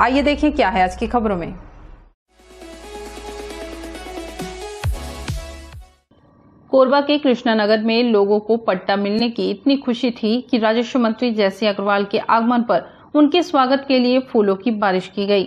आइए देखिए क्या है आज की खबरों में। कोरबा के कृष्णानगर में लोगों को पट्टा मिलने की इतनी खुशी थी कि राजस्व मंत्री जयसिंह अग्रवाल के आगमन पर उनके स्वागत के लिए फूलों की बारिश की गई।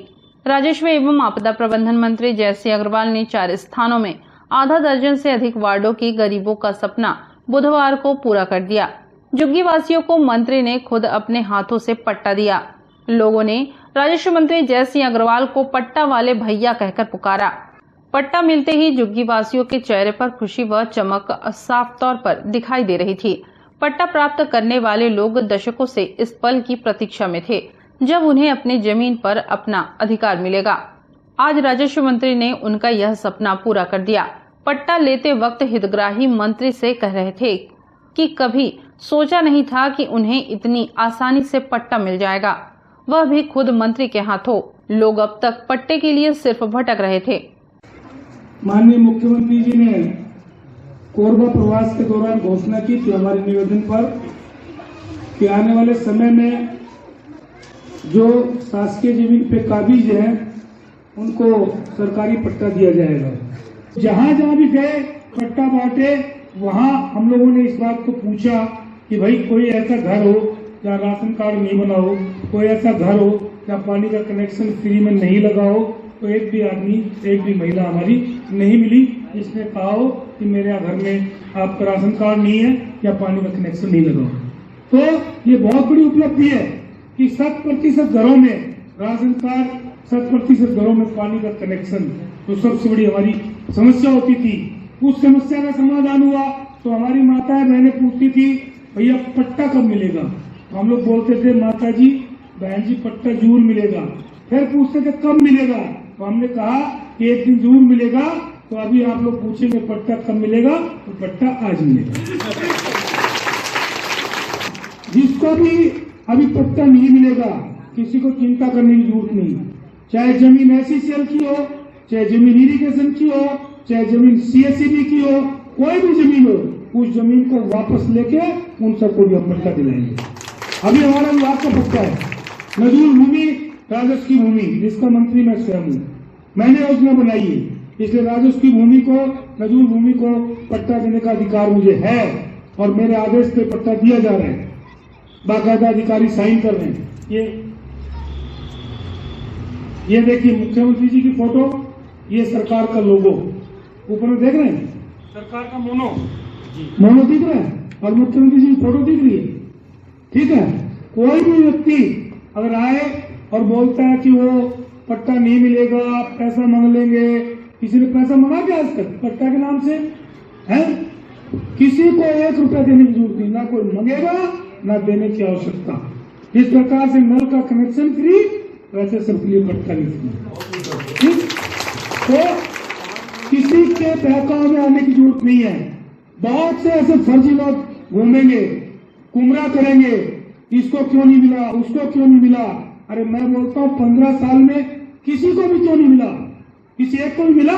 राजस्व एवं आपदा प्रबंधन मंत्री जयसिंह अग्रवाल ने 4 स्थानों में आधा दर्जन से अधिक वार्डों की गरीबों का सपना बुधवार को पूरा कर दिया। झुग्गी वासियों को मंत्री ने खुद अपने हाथों से पट्टा दिया। लोगों ने राजस्व मंत्री जयसिंह अग्रवाल को पट्टा वाले भैया कहकर पुकारा। पट्टा मिलते ही झुग्गी वासियों के चेहरे पर खुशी व चमक साफ तौर पर दिखाई दे रही थी। पट्टा प्राप्त करने वाले लोग दशकों से इस पल की प्रतीक्षा में थे जब उन्हें अपनी जमीन पर अपना अधिकार मिलेगा। आज राजस्व मंत्री ने उनका यह सपना पूरा कर दिया। पट्टा लेते वक्त हितग्राही मंत्री से कह रहे थे कि कभी सोचा नहीं था कि उन्हें इतनी आसानी से पट्टा मिल जाएगा, वह भी खुद मंत्री के हाथों। लोग अब तक पट्टे के लिए सिर्फ भटक रहे थे। माननीय मुख्यमंत्री जी ने कोरबा प्रवास के दौरान घोषणा की थी हमारे निवेदन पर कि आने वाले समय में जो शासकीय जमीन पे काबिज हैं उनको सरकारी पट्टा दिया जाएगा। जहां जहां भी गए पट्टा बांटे, वहां हम लोगों ने इस बात को पूछा कि भाई कोई ऐसा घर हो जहाँ राशन कार्ड नहीं बना हो, कोई ऐसा घर हो जहाँ पानी का कनेक्शन फ्री में नहीं लगा हो। तो एक भी आदमी, एक भी महिला हमारी नहीं मिली जिसने कहा हो कि मेरे घर में आपका राशन कार्ड नहीं है या पानी का कनेक्शन नहीं लगा हो। तो ये बहुत बड़ी उपलब्धि है कि 100% घरों में राशन कार्ड, 100% घरों में पानी का कनेक्शन, जो सबसे बड़ी हमारी समस्या होती थी, उस समस्या का समाधान हुआ। तो हमारी माताएं बहनें पूछती थी भैया पट्टा कब मिलेगा, तो हम लोग बोलते थे माता जी, बहन जी पट्टा जरूर मिलेगा। फिर पूछते थे कब मिलेगा, तो हमने कहा कि एक दिन जरूर मिलेगा। तो अभी आप लोग पूछेंगे पट्टा कब मिलेगा, तो पट्टा आज मिलेगा। जिसको भी अभी पट्टा नहीं मिलेगा, किसी को चिंता करने की जरूरत नहीं। चाहे जमीन ऐसी सेल की हो, चाहे जमीन इरिगेशन की हो, चाहे जमीन CSCB की हो, कोई भी जमीन हो, उस जमीन को वापस लेके उन सबको भी हम पट्टा दिलाएंगे। अभी हमारा विभाग का पट्टा है नजूल भूमि, राजस्व की भूमि, जिसका मंत्री मैं स्वयं हूँ। मैंने योजना बनाई है, इसलिए राजस्व की भूमि को, नजूल भूमि को पट्टा देने का अधिकार मुझे है और मेरे आदेश पे पट्टा दिया जा रहा है। बाकायदा अधिकारी साइन कर रहे हैं। ये देखिए मुख्यमंत्री जी की फोटो, ये सरकार का लोगो, ऊपर में देख रहे हैं सरकार का मोनो दिख रहा है और मुख्यमंत्री जी की फोटो दिख रही है। ठीक है, कोई भी व्यक्ति अगर आए और बोलता है कि वो पट्टा नहीं मिलेगा, पैसा मांग लेंगे, किसी ने पैसा मांगा क्या आज तक पट्टा के नाम से है? किसी को 1 रुपया देने की जरूरत नहीं, ना कोई मांगेगा ना देने की आवश्यकता। इस प्रकार से नल का कनेक्शन फ्री, वैसे सबके लिए पट्टा भी फ्री। तो किसी के बहकाव में आने की जरूरत नहीं है। बहुत से ऐसे फर्जी लोग घूमेंगे, गुमराह करेंगे, इसको क्यों नहीं मिला, उसको क्यों नहीं मिला। अरे मैं बोलता हूँ 15 साल में किसी को भी क्यों नहीं मिला, किसी एक को भी मिला।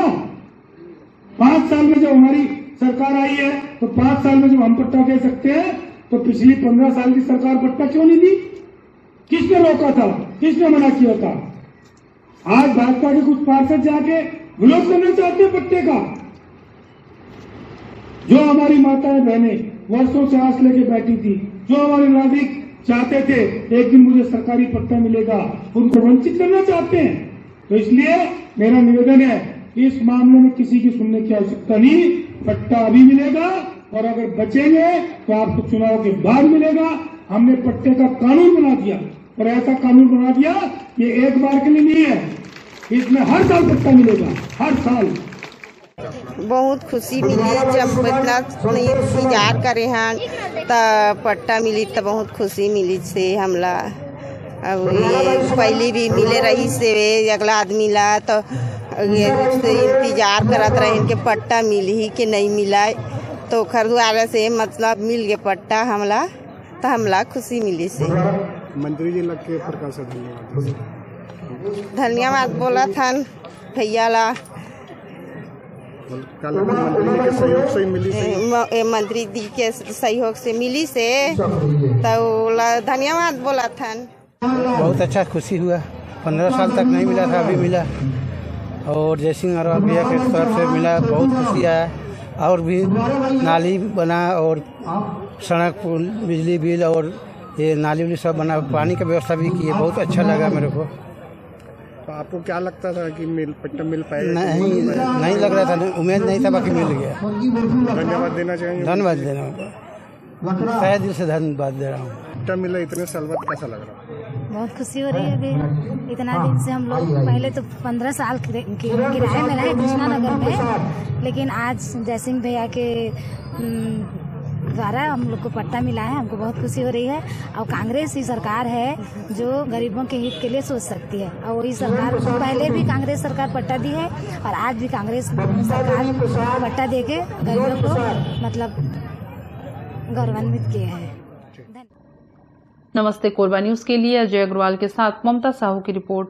5 साल में जब हमारी सरकार आई है, तो 5 साल में जब हम पट्टा दे सकते हैं, तो पिछली 15 साल की सरकार पट्टा क्यों नहीं दी? किसने रोका था, किसने मना किया था? आज भाजपा के कुछ पार्षद जाके विरोध करना चाहते हैं पट्टे का। जो हमारी माताएं बहनें वर्षों से आस लेके बैठी थी, जो हमारे नागरिक चाहते थे एक दिन मुझे सरकारी पट्टा मिलेगा, उनको वंचित करना चाहते हैं। तो इसलिए मेरा निवेदन है, इस मामले में किसी की सुनने की आवश्यकता नहीं, पट्टा अभी मिलेगा और अगर बचेंगे तो आपको चुनाव के बाद मिलेगा। हमने पट्टे का कानून बना दिया और ऐसा कानून बना दिया, ये एक बार के लिए नहीं है, इसमें हर साल पट्टा मिलेगा, हर साल। बहुत खुशी मिली जब इतना इंतजार करे हैं तो पट्टा मिली, तो बहुत खुशी मिली से हमला। अब ये पहले भी मिले रही से अगला आदमी ला तो इंतजार करत रहे कि पट्टा मिली कि नहीं मिला, तो खरदुआरे से मतलब मिल गया पट्टा हमला, तो हमला खुशी मिली से। मंत्री जी लग के प्रकार से धन्यवाद बोला था भैया ला। मंत्री जी के सहयोग से मिली से, तो धन्यवाद बोला था। बहुत अच्छा खुशी हुआ 15 साल तक नहीं मिला था, अभी मिला। और जय सिंह अग्रवाल भैया के तरफ से मिला, बहुत खुशी है। और भी नाली बना और सड़क पुल बिजली बिल और ये नाली उली सब बना, पानी की व्यवस्था भी की है, बहुत अच्छा लगा मेरे को। तो आपको क्या लगता था कि पट्टा मिल पाएगा? नहीं लग रहा था, उम्मीद नहीं था, बाकी मिल गया। धन्यवाद देना चाहेंगे? धन्यवाद देना, तहे दिल से धन्यवाद दे रहा हूँ। पट्टा मिला इतने साल बाद, कैसा लग रहा है? बहुत खुशी हो रही है। अभी इतना दिन से हम लोग पहले तो 15 साल किराए में रहे कृष्णा नगर में, लेकिन आज जय सिंह भैया के द्वारा हम लोग को पट्टा मिला है। हमको बहुत खुशी हो रही है। और कांग्रेस ही सरकार है जो गरीबों के हित के लिए सोच सकती है, और वही सरकार पहले भी कांग्रेस सरकार पट्टा दी है और आज भी कांग्रेस सरकार पट्टा दे के गरीबों को मतलब गौरवान्वित किए हैं। नमस्ते कोरबा न्यूज के लिए अजय अग्रवाल के साथ ममता साहू की रिपोर्ट।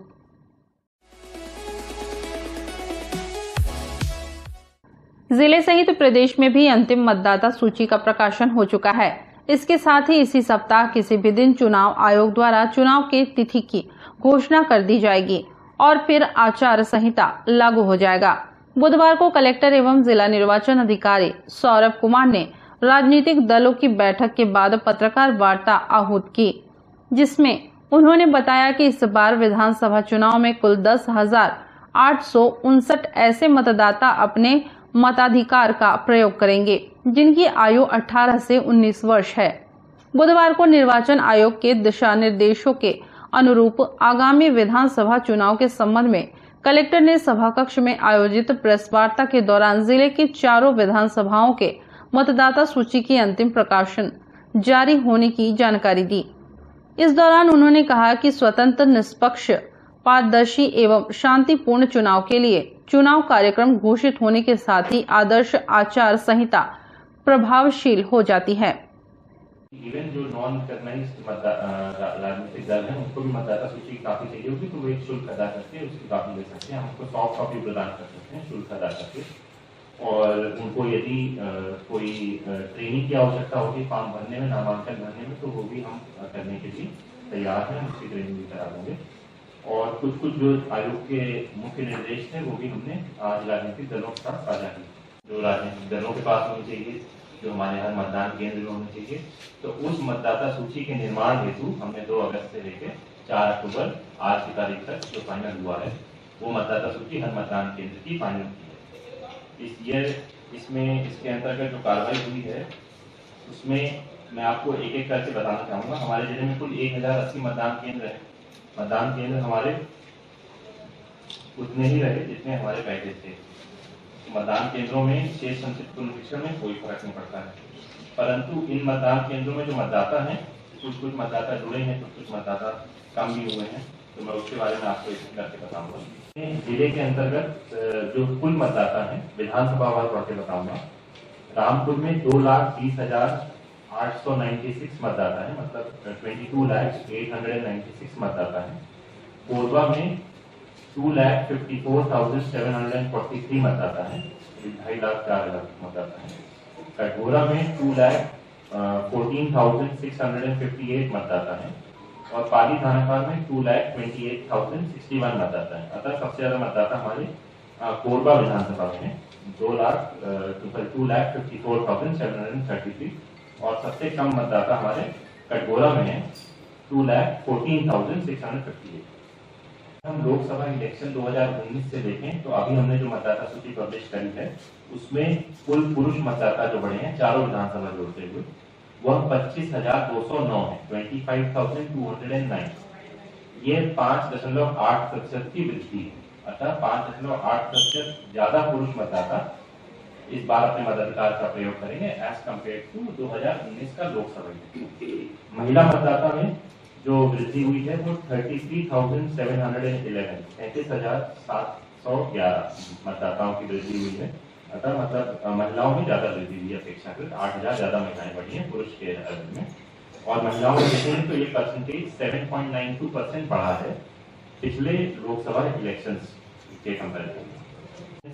जिले सहित प्रदेश में भी अंतिम मतदाता सूची का प्रकाशन हो चुका है। इसके साथ ही इसी सप्ताह किसी भी दिन चुनाव आयोग द्वारा चुनाव की तिथि की घोषणा कर दी जाएगी और फिर आचार संहिता लागू हो जाएगा। बुधवार को कलेक्टर एवं जिला निर्वाचन अधिकारी सौरभ कुमार ने राजनीतिक दलों की बैठक के बाद पत्रकार वार्ता आहूत की, जिसमें उन्होंने बताया कि इस बार विधानसभा चुनाव में कुल 10,859 ऐसे मतदाता अपने मताधिकार का प्रयोग करेंगे जिनकी आयु 18 से 19 वर्ष है। बुधवार को निर्वाचन आयोग के दिशा निर्देशों के अनुरूप आगामी विधानसभा चुनाव के संबंध में कलेक्टर ने सभा कक्ष में आयोजित प्रेस वार्ता के दौरान जिले की चारों विधानसभाओं के मतदाता सूची की अंतिम प्रकाशन जारी होने की जानकारी दी। इस दौरान उन्होंने कहा कि स्वतंत्र, निष्पक्ष, पारदर्शी एवं शांतिपूर्ण चुनाव के लिए चुनाव कार्यक्रम घोषित होने के साथ ही आदर्श आचार संहिता प्रभावशील हो जाती है। इवन जो नॉन ऑर्गेनाइज्ड राजनीतिक दल है उनको भी मतदाता सूची काफी चाहिए होगी, तो वो एक शुल्क अदा करके उसकी कापी ले सकते हैं। हम उसको सॉफ्ट कॉपी प्रदान कर सकते हैं शुल्क अदा करके। और उनको यदि कोई ट्रेनिंग की आवश्यकता होगी फॉर्म भरने में, नामांकन भरने में, तो वो भी हम करने के लिए तैयार हैं, उसकी ट्रेनिंग भी करा देंगे। और कुछ जो आयोग के मुख्य निर्देश थे वो भी हमने आज राजनीतिक दलों के साथ साझा किए। जो राजनीतिक दलों के पास होनी चाहिए, जो हमारे हर मतदान केंद्र में होनी चाहिए, तो उस मतदाता सूची के निर्माण हेतु हमने 2 अगस्त से लेकर 4 अक्टूबर आज की तारीख तक जो फाइनल हुआ है वो मतदाता सूची हर मतदान केंद्र की फाइनल की है। इसके अंतर्गत जो कार्रवाई हुई है उसमें मैं आपको एक एक करके बताना चाहूँगा। हमारे जिले में कुल 1080 मतदान केंद्र है। मतदान केंद्र हमारे उतने ही रहे जितने हमारे पैकेज थे। मतदान केंद्रों में शेष संचित पुनरीक्षण में कोई फर्क नहीं पड़ता है, परंतु इन मतदान केंद्रों में जो मतदाता हैं, कुछ मतदाता जुड़े हैं, कुछ मतदाता कम भी हुए हैं, तो मैं उसके बारे में आपको एक करके बताऊंगा। जिले के अंतर्गत जो कुल मतदाता हैं विधानसभा वार पढ़ के बताऊंगा। रामपुर में 2,30,896 मतदाता है, मतलब 22,896 मतदाता है। कोरबा में 2,54,743 मतदाता है, 2,04,000 मतदाता है। कटघोरा में 2,14,658 मतदाता है और पाली थानापार में 2,28,061 मतदाता है। अतः सबसे ज्यादा मतदाता हमारे कोरबा विधानसभा में है, 2,54,733 और सबसे कम मतदाता हमारे कटघोरा में है 2,14,658। हम लोकसभा इलेक्शन 2019 से देखें तो अभी हमने जो मतदाता सूची पब्लिश करी है उसमें कुल पुरुष मतदाता जो बढ़े हैं चारों विधानसभा जोड़ते हुए वह 25,209 है, 25,209। ये 5.8% की वृद्धि है। अतः 5.8% ज्यादा पुरुष मतदाता इस बार अपने मताधिकार का प्रयोग करेंगे एज कम्पेयर टू 2019 का लोकसभा। महिला मतदाता में जो वृद्धि हुई है वो 33,711, 33,711 मतदाताओं की वृद्धि हुई है। अतः मतलब महिलाओं में ज्यादा वृद्धि हुई अपेक्षाकृत, 8,000 ज्यादा महिलाएं बढ़ी हैं पुरुष के में। और महिलाओं में देखें तो ये परसेंटेज 7.92% बढ़ा है पिछले लोकसभा इलेक्शंस के कंपैरिजन में।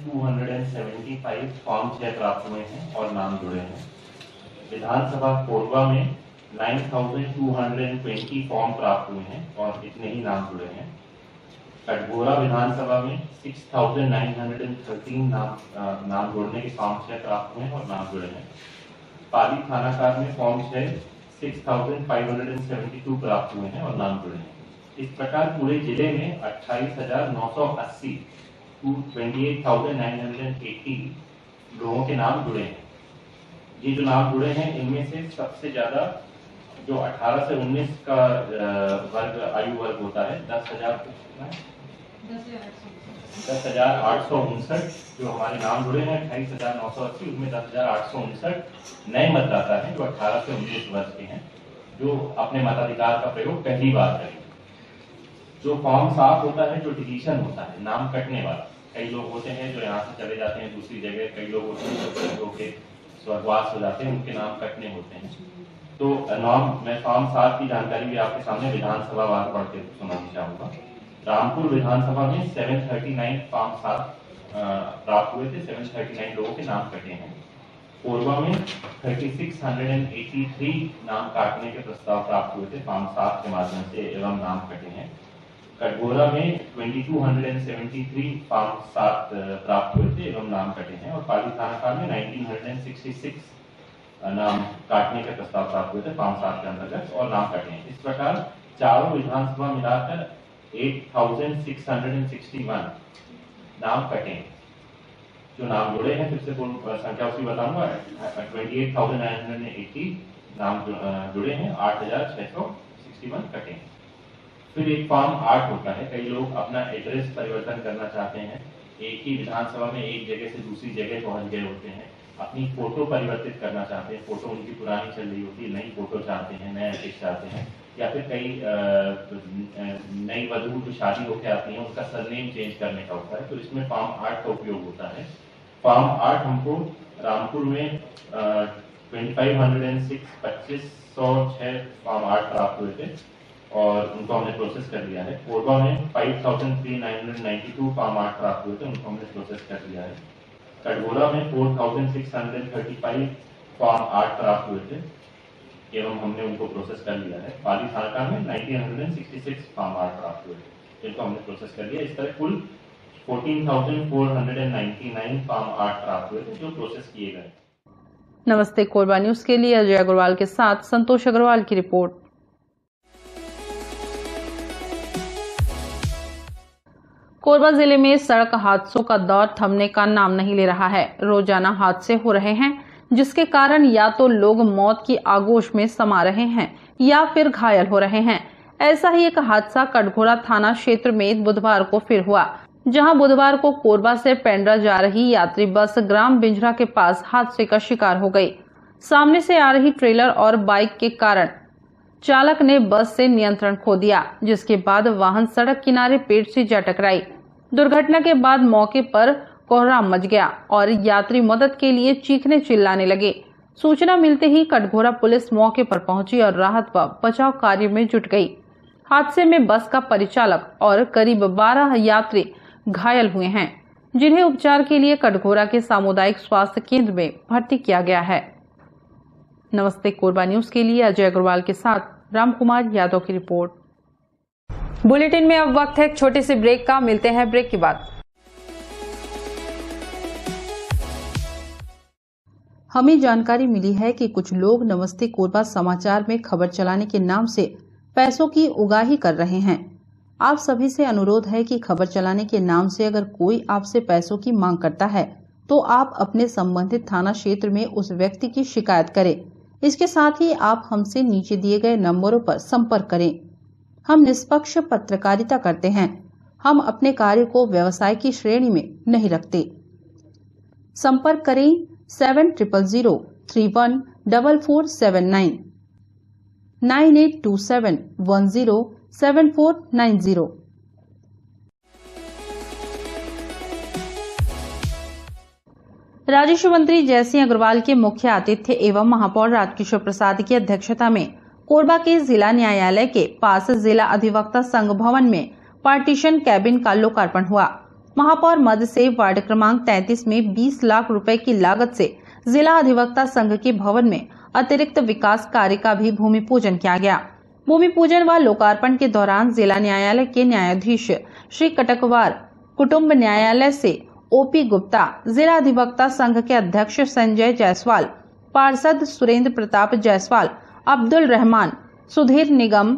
275 फॉर्म 6 प्राप्त हुए हैं और नाम जुड़े हैं। विधानसभा कोरबा में 9,220 फॉर्म प्राप्त हुए हैं और इतने ही नाम जुड़े हैं। कटघोरा विधानसभा में 6,913 नाम जोड़ने के फॉर्म 6 प्राप्त हुए और नाम जुड़े हैं। पाली थानाकार में फॉर्म 6 6,572 प्राप्त हुए हैं और नाम जुड़े हैं। इस प्रकार पूरे जिले में 28,980 28,980 लोगों के नाम जुड़े हैं। ये जो नाम जुड़े हैं इनमें से सबसे ज्यादा जो 18 से 19 का आयु वर्ग होता है 10,859 जो हमारे नाम जुड़े हैं 28,980 उसमें 10,859 नए मतदाता हैं जो 18 से 19 वर्ष के हैं जो अपने मताधिकार का प्रयोग पहली बार करेंगे। जो फॉर्म 7 होता है जो डिलीशन होता है नाम कटने वाला, कई लोग होते हैं जो यहाँ से चले जाते हैं दूसरी जगह, कई लोग होते हैं जो के स्वर्गवास हो जाते हैं उनके नाम कटने होते हैं। तो मैं फॉर्म 7 की जानकारी भी आपके सामने विधानसभा वार पढ़ के सुनाना चाहूंगा। रामपुर विधानसभा में 739 फॉर्म 7 प्राप्त हुए थे, 739 लोगों के नाम कटे हैं। कोरबा में 3683 नाम काटने के प्रस्ताव प्राप्त हुए थे फॉर्म 7 के माध्यम से एवं नाम कटे हैं। कटघोरा में 2273 फॉर्म 7 प्राप्त हुए थे एवं नाम कटे हैं और पाली थानाकार में 1966 नाम काटने के प्रस्ताव प्राप्त हुए थे फॉर्म 7 के अंतर्गत और नाम कटे हैं। इस प्रकार चारों विधानसभा मिलाकर 8,661 नाम कटे हैं। जो नाम जुड़े हैं फिर से संख्या उसकी बताऊंगा 28,980 नाम जुड़े हैं, 8,661 कटे हैं। फिर एक फॉर्म 8 होता है, कई लोग अपना एड्रेस परिवर्तन करना चाहते हैं, एक ही विधानसभा में एक जगह से दूसरी जगह पहुंच गए होते हैं, अपनी फोटो परिवर्तित करना चाहते हैं, फोटो उनकी पुरानी चल रही होती है, नई फोटो चाहते हैं, नया एड्रेस चाहते हैं, या फिर कई नई वधू जो शादी होकर आती है उनका सरनेम चेंज करने का होता है, तो इसमें फॉर्म 8 का उपयोग होता है। फॉर्म 8 हमको रामपुर में 2506 फॉर्म 8 प्राप्त हुए थे और उनको हमने प्रोसेस कर लिया है। कोरबा में 5,3992 फॉर्म 8 प्राप्त हुए थे, उनको हमने प्रोसेस कर लिया है। कटघोरा में 4,635 फॉर्म 8 प्राप्त हुए थे एवं हमने उनको प्रोसेस कर लिया है। पाली थानाकार में 1966 फॉर्म 8 प्राप्त हुए थे, जिनको हमने प्रोसेस कर लिया। इस तरह कुल 14,499 फॉर्म 8 प्राप्त हुए थे जो प्रोसेस किए गए। नमस्ते कोरबा न्यूज के लिए अजय अग्रवाल के साथ संतोष अग्रवाल की रिपोर्ट। कोरबा जिले में सड़क हादसों का दौर थमने का नाम नहीं ले रहा है। रोजाना हादसे हो रहे हैं जिसके कारण या तो लोग मौत की आगोश में समा रहे हैं या फिर घायल हो रहे हैं। ऐसा ही एक हादसा कटघोरा थाना क्षेत्र में बुधवार को फिर हुआ, जहां बुधवार को कोरबा से पेंड्रा जा रही यात्री बस ग्राम बिंजरा के पास हादसे का शिकार हो गई। सामने से आ रही ट्रेलर और बाइक के कारण चालक ने बस से नियंत्रण खो दिया, जिसके बाद वाहन सड़क किनारे पेड़ से जा टकराई। दुर्घटना के बाद मौके पर कोहराम मच गया और यात्री मदद के लिए चीखने चिल्लाने लगे। सूचना मिलते ही कटघोरा पुलिस मौके पर पहुंची और राहत व बचाव कार्य में जुट गई। हादसे में बस का परिचालक और करीब 12 यात्री घायल हुए हैं, जिन्हें उपचार के लिए कटघोरा के सामुदायिक स्वास्थ्य केंद्र में भर्ती किया गया है। नमस्ते कोरबा न्यूज के लिए अजय अग्रवाल के साथ रामकुमार यादव की रिपोर्ट। बुलेटिन में अब वक्त है एक छोटे से ब्रेक का, मिलते हैं ब्रेक के बाद। हमें जानकारी मिली है कि कुछ लोग नमस्ते कोरबा समाचार में खबर चलाने के नाम से पैसों की उगाही कर रहे हैं। आप सभी से अनुरोध है कि खबर चलाने के नाम से अगर कोई आपसे पैसों की मांग करता है तो आप अपने संबंधित थाना क्षेत्र में उस व्यक्ति की शिकायत करें। इसके साथ ही आप हमसे नीचे दिए गए नंबरों पर संपर्क करें। हम निष्पक्ष पत्रकारिता करते हैं। हम अपने कार्य को व्यवसाय की श्रेणी में नहीं रखते। संपर्क करें 7000314479 9827107490। राजस्व मंत्री जयसिंह अग्रवाल के मुख्य आतिथ्य एवं महापौर राजकिशोर प्रसाद की अध्यक्षता में कोरबा के जिला न्यायालय के पास जिला अधिवक्ता संघ भवन में पार्टीशन कैबिन का लोकार्पण हुआ। महापौर मद से वार्ड क्रमांक 33 में 20 लाख रुपए की लागत से जिला अधिवक्ता संघ के भवन में अतिरिक्त विकास कार्य का भी भूमि पूजन किया गया। भूमि पूजन व लोकार्पण के दौरान जिला न्यायालय के न्यायाधीश श्री कटकवार कुटुंब न्यायालय से ओपी गुप्ता, जिला अधिवक्ता संघ के अध्यक्ष संजय जायसवाल, पार्षद सुरेंद्र प्रताप जायसवाल, अब्दुल रहमान, सुधीर निगम,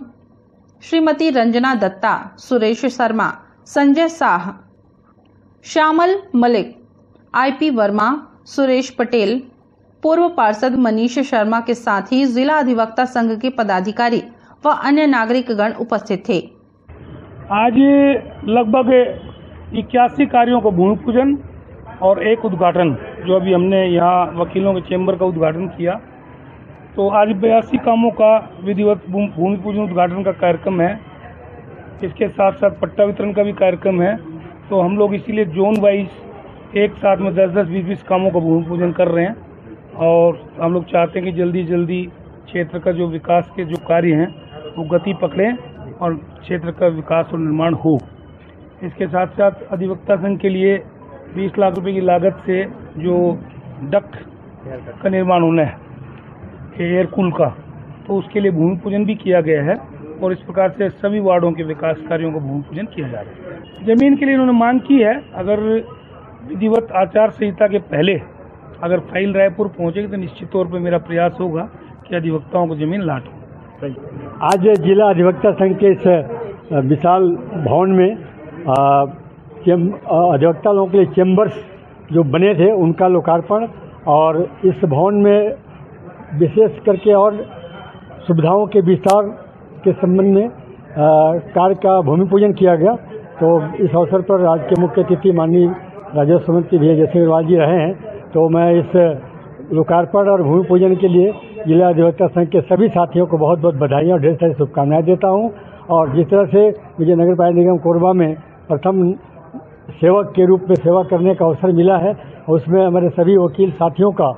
श्रीमती रंजना दत्ता, सुरेश शर्मा, संजय शाह, श्यामल मलिक, आईपी वर्मा, सुरेश पटेल, पूर्व पार्षद मनीष शर्मा के साथ ही जिला अधिवक्ता संघ के पदाधिकारी व अन्य नागरिकगण उपस्थित थे। आज लगभग 81 कार्यों का भूमि पूजन और एक उद्घाटन, जो अभी हमने यहाँ वकीलों के चेंबर का उद्घाटन किया, तो आज 82 कामों का विधिवत भूमि पूजन उद्घाटन का कार्यक्रम है। इसके साथ साथ पट्टा वितरण का भी कार्यक्रम है। तो हम लोग इसीलिए जोन वाइज एक साथ में 10-10, 20-20 कामों का भूमि पूजन कर रहे हैं और हम लोग चाहते हैं कि जल्दी क्षेत्र का जो विकास के जो कार्य हैं वो गति पकड़ें और क्षेत्र का विकास और निर्माण हो। इसके साथ साथ अधिवक्ता संघ के लिए 20 लाख रुपए की लागत से जो डक्ट का निर्माण होना है एयर कूल का, तो उसके लिए भूमि पूजन भी किया गया है और इस प्रकार से सभी वार्डों के विकास कार्यों का भूमि पूजन किया जा रहा है। जमीन के लिए उन्होंने मांग की है, अगर विधिवत आचार संहिता के पहले अगर फाइल रायपुर पहुंचेगी तो निश्चित तौर पर मेरा प्रयास होगा कि अधिवक्ताओं को जमीन लाट हो। आज जिला अधिवक्ता संघ के इस विशाल भवन में अधिवक्ता लोगों के लिए चेंबर्स जो बने थे उनका लोकार्पण और इस भवन में विशेष करके और सुविधाओं के विस्तार के संबंध में कार्य का भूमि पूजन किया गया। तो इस अवसर पर राज्य के मुख्य अतिथि माननीय राजस्व मंत्री भैया जयसिंह अग्रवाल जी रहे हैं, तो मैं इस लोकार्पण और भूमि पूजन के लिए जिला अधिवक्ता संघ के सभी साथियों को बहुत बहुत बधाई और ढेर सारी शुभकामनाएं देता हूं। और जिस तरह से मुझे नगर पालिका निगम कोरबा में प्रथम सेवक के रूप में सेवा करने का अवसर मिला है, उसमें हमारे सभी वकील साथियों का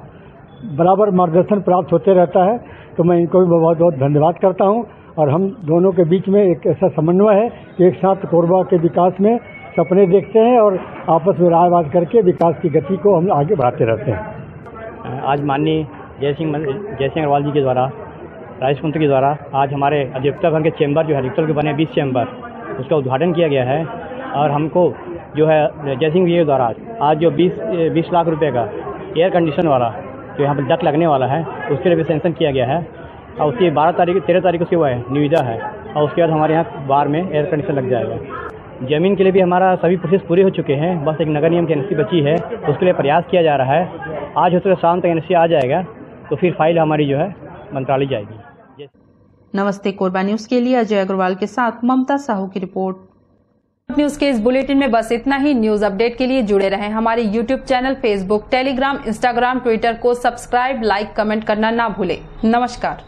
बराबर मार्गदर्शन प्राप्त होते रहता है, तो मैं इनको भी बहुत बहुत धन्यवाद करता हूं। और हम दोनों के बीच में एक ऐसा समन्वय है कि एक साथ कोरबा के विकास में सपने देखते हैं और आपस में रायबात करके विकास की गति को हम आगे बढ़ाते रहते हैं। आज माननीय जयसिंह अग्रवाल जी के द्वारा, राजस्व मंत्री के द्वारा आज हमारे अधिवक्ता संघ के चैम्बर जो है अधिवक्ता के बने 20 चैम्बर, उसका उद्घाटन किया गया है। और हमको जो है जयसिंह जी के द्वारा आज जो 20 लाख रुपए का एयर कंडीशन वाला जो यहाँ पर डक लगने वाला है उसके लिए भी सैंक्शन किया गया है और उसकी 13 तारीख उसकी हुआ है निविदा है और उसके बाद हमारे यहाँ बार में एयर कंडीशन लग जाएगा। जमीन के लिए भी हमारा सभी प्रोसेस पूरे हो चुके हैं, बस एक नगर निगम की एनसी बची है, उसके लिए प्रयास किया जा रहा है। आज होते शाम तक एनसी आ जाएगा तो फिर फाइल हमारी जो है मंत्रालय जाएगी। नमस्ते कोरबा न्यूज के लिए अजय अग्रवाल के साथ ममता साहू की रिपोर्ट। न्यूज के इस बुलेटिन में बस इतना ही। न्यूज अपडेट के लिए जुड़े रहें हमारे YouTube channel, Facebook, Telegram, Instagram, Twitter को सब्सक्राइब, लाइक, कमेंट करना ना भूलें। नमस्कार।